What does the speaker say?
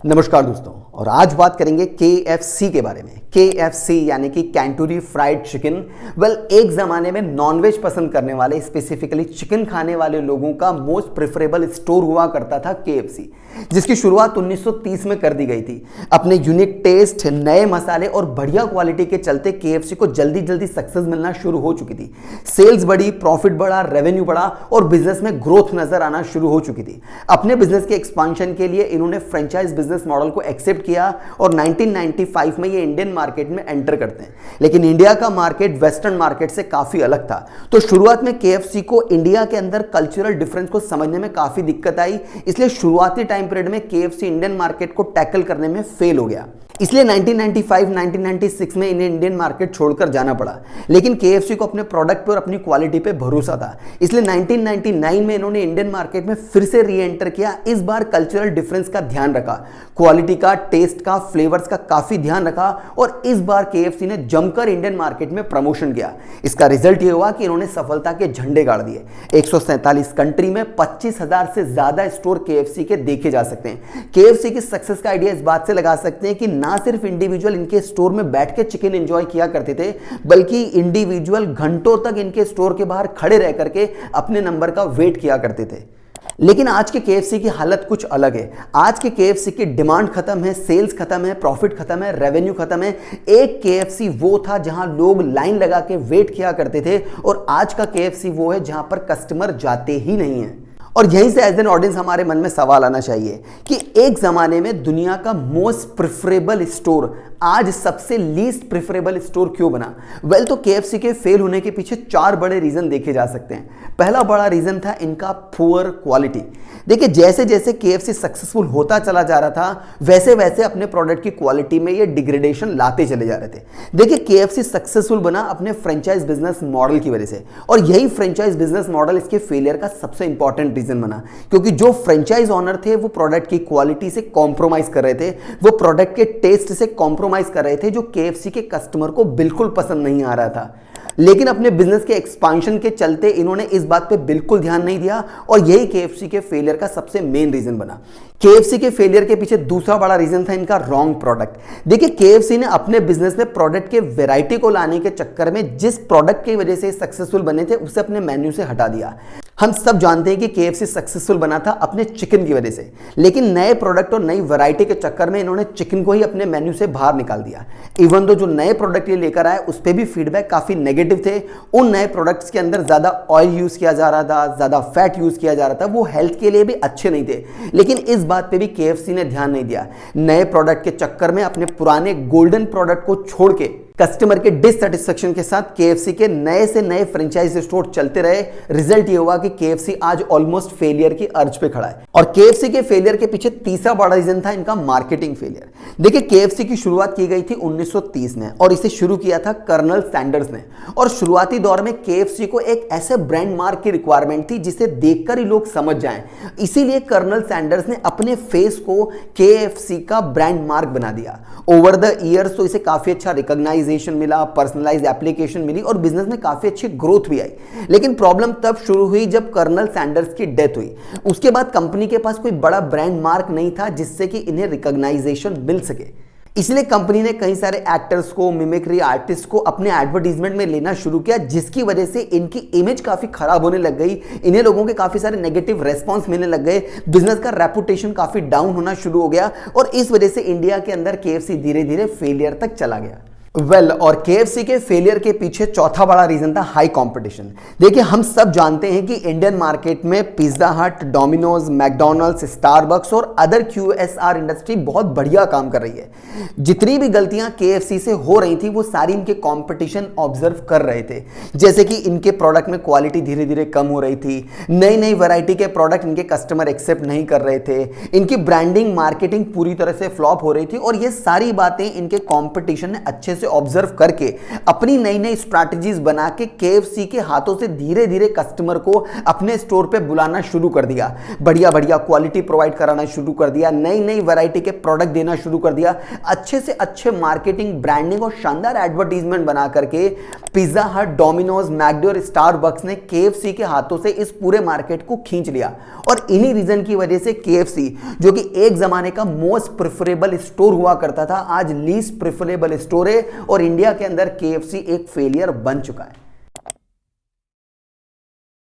नमस्कार दोस्तों, और आज बात करेंगे KFC के बारे में। KFC यानी कि कैंटूरी फ्राइड चिकन। एक ज़माने में नॉनवेज पसंद करने वाले, स्पेसिफिकली चिकन खाने वाले लोगों का मोस्ट प्रेफरेबल स्टोर हुआ करता था KFC, जिसकी शुरुआत 1930 में कर दी गई थी। अपने यूनिक टेस्ट, नए मसाले और बढ़िया क्वालिटी के चलते KFC को जल्दी जल्दी सक्सेस मिलना शुरू हो चुकी थी। सेल्स बढ़ी, प्रॉफिट बढ़ा, रेवेन्यू बढ़ा और बिजनेस में ग्रोथ नजर आना शुरू हो चुकी थी। अपने बिजनेस के एक्सपांशन के लिए इन्होंने फ्रेंचाइज बिजनेस मॉडल को एक्सेप्ट किया और 1995 में ये इंडियन मार्केट में एंटर करते हैं। लेकिन इंडिया का मार्केट वेस्टर्न मार्केट से काफी अलग था, तो शुरुआत में KFC को इंडिया के अंदर कल्चरल डिफरेंस को समझने में काफी दिक्कत आई। इसलिए शुरुआती टाइम पीरियड में KFC इंडियन मार्केट को टैकल करने में फेल हो गया। इसलिए 1995-1996 में इन्हें इंडियन मार्केट छोड़कर जाना पड़ा। लेकिन KFC को अपने प्रोडक्ट पर और अपनी क्वालिटी पे भरोसा था, इसलिए 1999 में इन्होंने इंडियन मार्केट में फिर से री एंटर किया। इस बार कल्चरल डिफरेंस का ध्यान रखा, क्वालिटी का, टेस्ट का, फ्लेवर्स का काफी ध्यान रखा और इस बार KFC ने जमकर इंडियन मार्केट में प्रमोशन किया। इसका रिजल्ट ये हुआ कि इन्होंने सफलता के झंडे गाड़ दिए। 147 कंट्री में 25,000 से ज्यादा स्टोर KFC के देखे जा सकते हैं। KFC की सक्सेस का आइडिया इस बात से लगा सकते हैं कि ना सिर्फ इंडिविजुअल इनके स्टोर में बैठ के चिकन एंजॉय किया करते थे, बल्कि इंडिविजुअल घंटों तक इनके स्टोर के बाहर खड़े रह करके अपने नंबर का वेट किया करते थे। लेकिन आज के KFC की हालत कुछ अलग है। आज के KFC की डिमांड खत्म है, सेल्स खत्म है, प्रॉफिट खत्म है, रेवेन्यू खत्म है। एक KFC वो था जहां लोग लाइन लगा के वेट किया करते थे और आज का KFC वो है जहां पर कस्टमर जाते ही नहीं है। और यहीं से एज एन ऑडियंस हमारे मन में सवाल आना चाहिए कि एक जमाने में दुनिया का मोस्ट प्रेफरेबल स्टोर आज सबसे लीस्ट प्रेफरेबल स्टोर क्यों बना? तो KFC के फेल होने के पीछे 4 बड़े रीजन देखे जा सकते हैं। पहला बड़ा रीजन था इनका पुअर क्वालिटी। देखिए, जैसे जैसे KFC सक्सेसफुल होता चला जा रहा था, वैसे वैसे अपने प्रोडक्ट की क्वालिटी में ये डिग्रेडेशन लाते चले जा रहे थे। देखिए, KFC सक्सेसफुल बना अपने फ्रेंचाइज बिजनेस मॉडल की वजह से, और यही फ्रेंचाइज बिजनेस मॉडल इसके फेलियर का सबसे इंपॉर्टेंट रीजन बना, क्योंकि जो फ्रेंचाइज ओनर थे वो प्रोडक्ट की क्वालिटी से कॉम्प्रोमाइज कर रहे थे, वो प्रोडक्ट के टेस्ट से कॉम्प्रोमाइज कर रहे थे, जो KFC के कस्टमर को बिल्कुल पसंद नहीं आ रहा था। लेकिन अपने बिजनेस के एक्सपांशन के चलते इन्होंने इस बात पे बिल्कुल ध्यान नहीं दिया और यही KFC के फेलियर का सबसे मेन रीजन बना। KFC के फेलियर के पीछे दूसरा बड़ा रीजन था इनका रॉन्ग प्रोडक्ट। देखिए, KFC ने अपने बिजनेस में प्रोडक्ट के वैरायटी को लाने के चक्कर में जिस प्रोडक्ट की वजह से सक्सेसफुल बने थे उसे अपने मेन्यू से हटा दिया। हम सब जानते हैं कि KFC सक्सेसफुल बना था अपने चिकन की वजह से, लेकिन नए प्रोडक्ट और नई वैरायटी के चक्कर में इन्होंने चिकन को ही अपने मेन्यू से बाहर निकाल दिया। इवन तो जो नए प्रोडक्ट ये लेकर आए उस पर भी फीडबैक काफी नेगेटिव थे। उन नए प्रोडक्ट्स के अंदर ज्यादा ऑयल यूज किया जा रहा था, ज्यादा फैट यूज किया जा रहा था, वो हेल्थ के लिए भी अच्छे नहीं थे। लेकिन इस बात पे भी KFC ने ध्यान नहीं दिया। नए प्रोडक्ट के चक्कर में अपने पुराने गोल्डन प्रोडक्ट को छोड़ के कस्टमर के डिससेटिस्फेक्शन के साथ KFC के नए से नए फ्रेंचाइज स्टोर चलते रहे। रिजल्ट ये हुआ कि KFC आज ऑलमोस्ट फेलियर की अर्ज पे खड़ा है। और KFC के फेलियर के पीछे तीसरा बड़ा रीजन था इनका मार्केटिंग फेलियर। देखिए, KFC की शुरुआत की गई थी 1930 में और इसे शुरू किया था कर्नल सैंडर्स ने। और शुरुआती दौर में KFC को एक ऐसे ब्रांड मार्क की रिक्वायरमेंट थी जिसे देखकर ही लोग समझ जाएं। इसीलिए कर्नल सैंडर्स ने अपने फेस को KFC का ब्रांड मार्क बना दिया। ओवर द ईयर्स तो इसे काफी अच्छा रिकॉग्नाइजेशन मिला, पर्सनलाइज्ड एप्लीकेशन मिली और बिजनेस में काफी अच्छी ग्रोथ भी आई। लेकिन प्रॉब्लम तब शुरू हुई जब कर्नल सैंडर्स की डेथ हुई। उसके बाद कंपनी के पास कोई बड़ा ब्रांड मार्क नहीं था जिससे कि इन्हें रिकॉग्नाइजेशन मिल सके। इसलिए कंपनी ने कई सारे एक्टर्स को, मिमिक्री आर्टिस्ट को अपने एडवर्टीजमेंट में लेना शुरू किया, जिसकी वजह से इनकी इमेज काफी खराब होने लग गई। इन्हें लोगों के काफी सारे नेगेटिव रेस्पॉन्स मिलने लग गए, बिजनेस का रेपुटेशन काफी डाउन होना शुरू हो गया और इस वजह से इंडिया के अंदर KFC धीरे धीरे फेलियर तक चला गया। और KFC के फेलियर के पीछे चौथा बड़ा रीजन था हाई कंपटीशन। देखिए, हम सब जानते हैं कि इंडियन मार्केट में पिज्जा हट, डोमिनोज, मैकडॉनल्ड्स, स्टारबक्स और अदर QSR इंडस्ट्री बहुत बढ़िया काम कर रही है। जितनी भी गलतियां KFC से हो रही थी वो सारी इनके कंपटीशन ऑब्जर्व कर रहे थे। जैसे कि इनके प्रोडक्ट में क्वालिटी धीरे धीरे कम हो रही थी, नई नई वैरायटी के प्रोडक्ट इनके कस्टमर एक्सेप्ट नहीं कर रहे थे, इनकी ब्रांडिंग मार्केटिंग पूरी तरह से फ्लॉप हो रही थी और ये सारी बातें इनके कॉम्पिटिशन ने अच्छे ऑब्जर्व करके अपनी नई नई स्ट्रैटेजीज बना के KFC के हाथों से धीरे धीरे कस्टमर को अपने स्टोर पे बुलाना शुरू कर दिया, बढ़िया बढ़िया क्वालिटी प्रोवाइड कराना शुरू कर दिया, नई नई वैरायटी के प्रोडक्ट देना शुरू कर दिया, अच्छे से अच्छे मार्केटिंग, ब्रांडिंग और शानदार एडवर्टीजमेंट बना करके पिज्जा हट, डोमिनोज, मैकडो और स्टारबक्स ने केएफसी के हाथों से इस पूरे मार्केट को खींच लिया और इन्हीं रीजन की वजह से केएफसी, जो कि एक जमाने का मोस्ट प्रेफरेबल स्टोर हुआ करता था, आज लीस्ट प्रेफरेबल स्टोर है और इंडिया के अंदर केएफसी एक फेलियर बन चुका है।